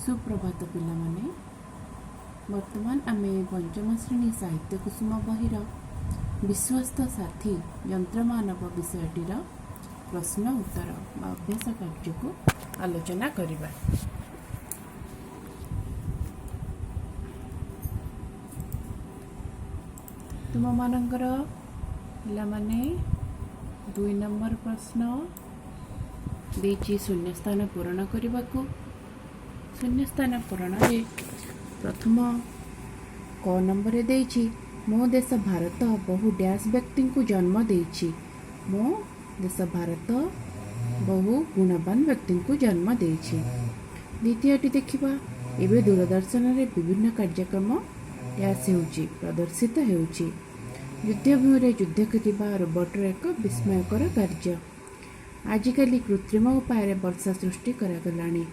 सुप्रभात पिलामाने वर्तमान आमे पंचम श्रेणी साहित्य कुसुम बहिर विश्वस्त साथी यंत्रमानव विषयटीर प्रश्न उत्तर अभ्यास कार्य को आलोचना करिबा। तुम मानकर पिलामाने 2 नंबर प्रश्न देछि शून्य स्थान पूरण करने को। शून्य स्थान पूरण रे प्रथम क नंबर देछि मो देश भारत बहु डैश व्यक्ति को जन्म देछि। मो देश भारत बहु गुणवान व्यक्ति को जन्म देछि। द्वितीयटी देखिबा एबे दूरदर्शन रे विभिन्न कार्यक्रम डैश हेउछि प्रदर्शित हेउछि। युद्धभूमि रे युद्ध करिबा रोबोटर एक विस्मयकर कार्य। आजिकाली कृत्रिम उपाय वर्षा सृष्टि करागलानी।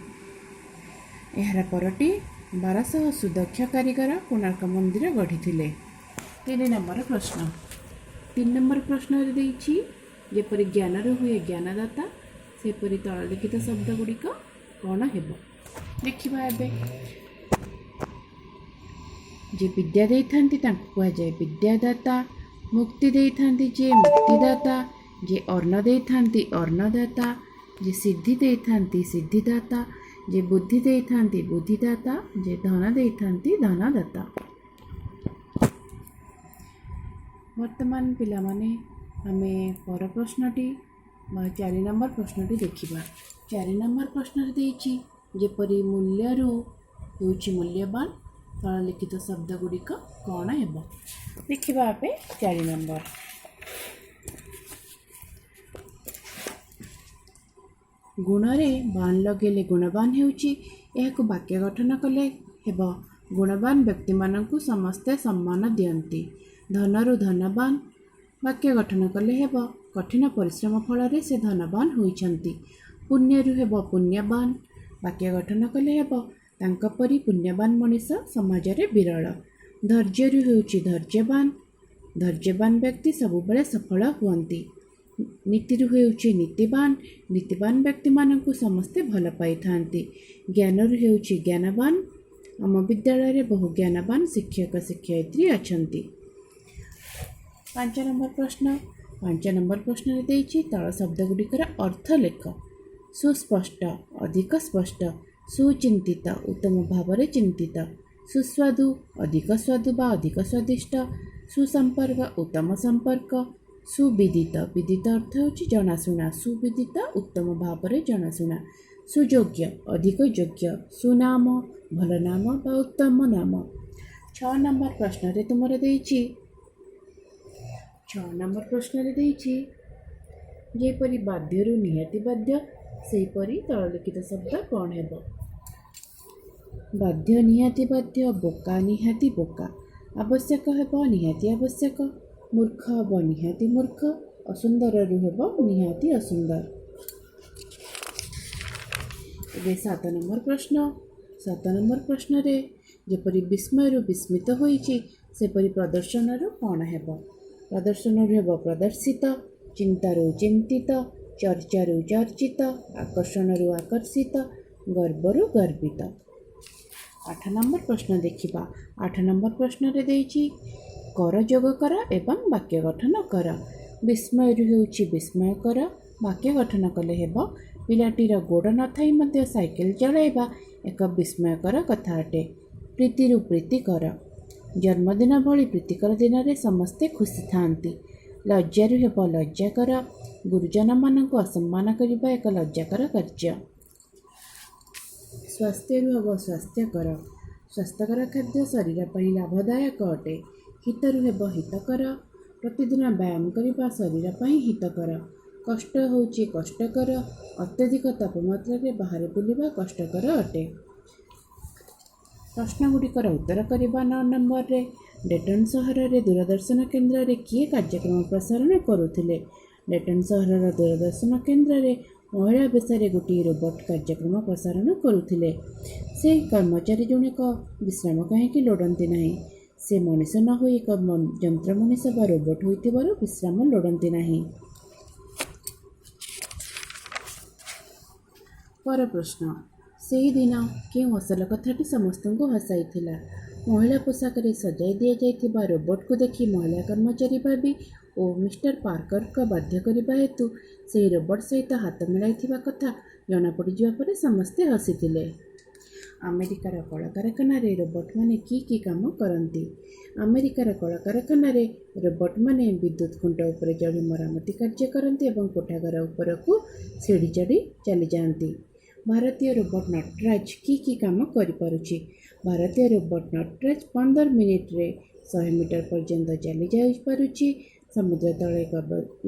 एहार परटी 1200 सुदक्ष कारीगर कोणार्क मंदिर गढ़ी। 3 नंबर प्रश्न 3 नंबर प्रश्न देछि जेपरि ज्ञान हुए ज्ञानदाता सेपरि तललिखित शब्द गुड़िक कौन हेबो। देखिबा एबे जे विद्या देइथांती तांको कुहा जाय विद्यादाता। मुक्ति देइथांती जे मुक्तिदाता। जे अन्न देइथांती अन्नदाता। जे सिद्धि देइथांती सिद्धिदाता। जे बुद्धि देइथांती बुद्धिदाता। जे धन देइथांती धनदाता। वर्तमान पिलामाने आमे पर प्रश्नटी 4 नंबर प्रश्नटी देखिबा। 4 नंबर प्रश्न देइछि जेपरि मूल्यरू होउछि मूल्यवान तललिखित शब्द गुड़िक कौन हेबो। देखिबा आपे 4 नंबर गुणरे बाण लगेले गुणवान हेउछि। एहाकु वाक्य गठन कले हेबो। गुणवान व्यक्ति मानकु समस्ते सम्मान दियंती। धनरु धनवान वाक्य गठन कले हेबो। कठिन परिश्रम फल से धनवान होइछंती। पुण्यरु हेबो पुण्यवान वाक्य गठन कले हेबो। तांका परि पुण्यवान मनीष समाज रे विरल। धैर्यरु हेउछि धैर्यवान धैर्यवान व्यक्ति सबुबले सफल हुअंती। नीतिरु हेउछि नीतिवान नीतिवान व्यक्ति मानकु समस्ते भल पाई थांती। ज्ञानरु हेउछि ज्ञानवान आम विद्यालय रे बहु ज्ञानवान शिक्षक शिक्षयित्री अछंती। 5 नंबर प्रश्न 5 नंबर प्रश्न देइछि तळ शब्द गुड़िकर अर्थ लेख। सुस्पष्ट अधिक स्पष्ट। सुचिंतित उत्तम भावरे चिंतित। सुस्वादु अधिक स्वादु बा अधिक स्वादिष्ट। सुसंपर्क उत्तम संपर्क। सुविदित विदित अर्थ होछि जनाशुना। सुविदित उत्तम भावरे जनाशुना। सुयोग्य अधिक योग्य। सुनाम भल नाम बा उत्तम नाम। 6 नंबर प्रश्न रे तुमरे देइछि 6 नंबर प्रश्न रे देइछि जेपरि बाध्यरु निहाती बाध्य सेपरि तललिखित शब्द कौन हेबो। बाध्य निहाती बाध्य। बोका निहाती बोका। आवश्यक हेबो निहाती आवश्यक। मूर्ख हेबो निहाती मूर्ख। असुंदर हेबो निहाती असुंदर। 7 नंबर प्रश्न 7 नंबर प्रश्न रे जेपरि विस्मयरु विस्मित होइछि सेपरि प्रदर्शनरु कौन हेबो। प्रदर्शनरु हेबो प्रदर्शित। चिंतारु चिंतित। चर्चारु चर्चित। आकर्षणरु आकर्षित। गर्वरु गर्वित। 8 नंबर प्रश्न देखिबा। 8 नंबर प्रश्न रे देइछि कर जोग कर एवं वाक्य गठन कर। विस्मयरु हेउछि विस्मयकर वाक्य गठन कले हेबो। पिलाटीर गोड़ न थाई मध्य साइकेल चलाइबा एक विस्मयकर कथा अटे। प्रीतिरु प्रीति कर। जन्मदिन भली प्रीतिकर दिन रे समस्ते खुशी थांती। लज्जारु हेबो लज्जा कर। गुरुजन मानकु असम्मान करिबा एक लज्जाकर कार्य। स्वास्थ्यरु हेबो स्वास्थ्यकर। स्वास्थ्यकर खाद्य शरीर पई लाभदायक अटे। हितरु हेबो हितकर। प्रतिदिन व्यायाम करिबा शरीर पई हितकर। कष्ट होउछि कष्टकर। अत्यधिक तापमात्रा रे बाहर बुलिबा कष्टकर अटे। प्रश्न गुड़िकर उत्तर करिबा 9 नंबर रे डेटन सहर रे दूरदर्शन केन्द्र रे किए कार्यक्रम प्रसारण करुथिले। डेटन सहर दूरदर्शन केन्द्र रे महिला बेसारे गोटे रोबोट कार्यक्रम प्रसारण करुथिले। से कर्मचारी जणक विश्राम कहीं लोड़ती नहीं। से मनीष न हो एक यंत्र मनीष बा रोबोट होइतिबार विश्राम लोड़ती नहीं। पर प्रश्न ସେହିଦିନ କେଉଁ ଅସଲ କଥାଟି ସମସ୍ତଙ୍କୁ ହସାଇଥିଲା? ମହିଳା ପୋଷାକରେ ସଜାଇ ଦିଆଯାଇଥିବା ରୋବୋଟକୁ ଦେଖି ମହିଳା କର୍ମଚାରୀ ଭାବି ଓ ମିଷ୍ଟର ପାର୍କରଙ୍କ ବାଧ୍ୟ କରିବା ହେତୁ ସେହି ରୋବୋଟ ସହିତ ହାତ ମିଳାଇଥିବା କଥା ଜଣାପଡ଼ିଯିବା ପରେ ସମସ୍ତେ ହସିଥିଲେ। ଆମେରିକାର କଳକାରଖାନାରେ ରୋବୋଟମାନେ କି କାମ କରନ୍ତି? ଆମେରିକାର କଳକାରଖାନାରେ ରୋବୋଟମାନେ ବିଦ୍ୟୁତ୍ ଖୁଣ୍ଟ ଉପରେ ଚଢ଼ି ମରାମତି କାର୍ଯ୍ୟ କରନ୍ତି ଏବଂ କୋଠାଘର ଉପରକୁ ସିଡ଼ି ଚଢ଼ି ଚାଲିଯାଆନ୍ତି। ଭାରତୀୟ ରୋବୋଟ ନଟରାଜ କି କାମ କରିପାରୁଛି? ଭାରତୀୟ ରୋବୋଟ ନଟରାଜ 15 ମିନିଟରେ 100 ମିଟର ପର୍ଯ୍ୟନ୍ତ ଚାଲି ଯାଇପାରୁଛି, ସମୁଦ୍ର ତଳେ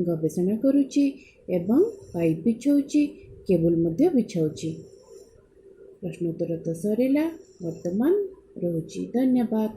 ଗବେଷଣା କରୁଛି ଏବଂ ପାଇପ୍ ବିଛାଉଛି, କେବୁଲ ମଧ୍ୟ ବିଛାଉଛି। ପ୍ରଶ୍ନୋତ୍ତର ତ ସରିଲା, ବର୍ତ୍ତମାନ ରହୁଛି। ଧନ୍ୟବାଦ।